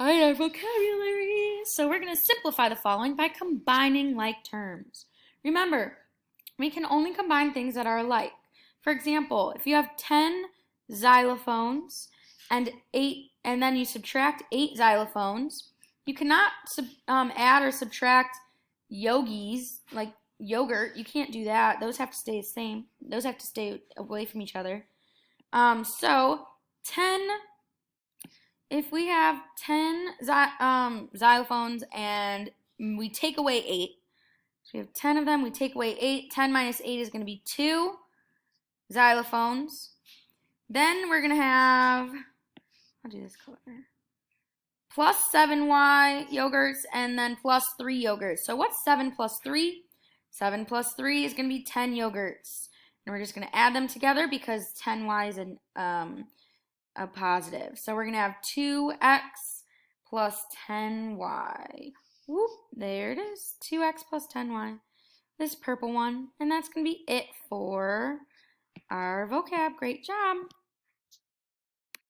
Alright, our vocabulary. So we're going to simplify the following by combining like terms. Remember, we can only combine things that are alike. For example, if you have 10 xylophones and then you subtract 8 xylophones, you cannot add or subtract yogis, like yogurt. You can't do that. Those have to stay the same. Those have to stay away from each other. So 10, if we have 10 xylophones and we take away 8, so we have 10 of them, we take away 8, 10 minus 8 is going to be 2 xylophones. Then we're going to have, I'll do this color, plus 7y yogurts and then plus 3 yogurts. So what's 7 plus 3? 7 plus 3 is going to be 10 yogurts. And we're just going to add them together because 10y is a positive. So we're going to have 2x plus 10y. Whoop, there it is. 2x plus 10y. This purple one. And that's going to be it for our vocab. Great job.